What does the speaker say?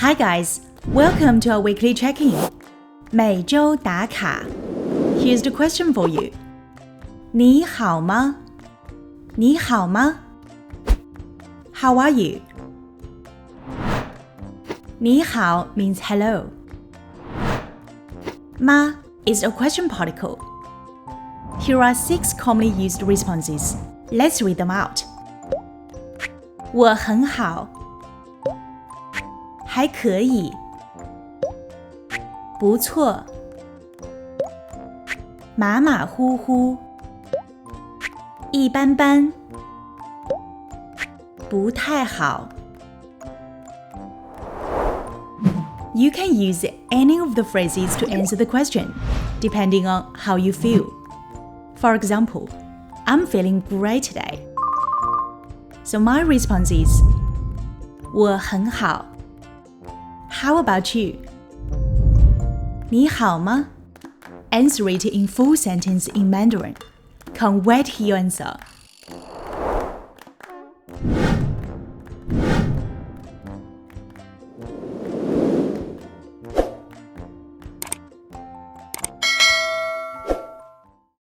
Hi guys, welcome to our weekly check-in. 每周打卡 Here's the question for you. 你好吗？你好吗？ How are you? 你好 means hello. 吗 is a question particle. Here are 6 commonly used responses. Let's read them out. 我很好，还可以，不错，马马虎虎，一般般，不太好。You can use any of the phrases to answer the question, depending on how you feel. For example, I'm feeling great today. So my response is, 我很好。How about you? 你好吗？ Answer it in full sentence in Mandarin. Can't wait to hear your answer.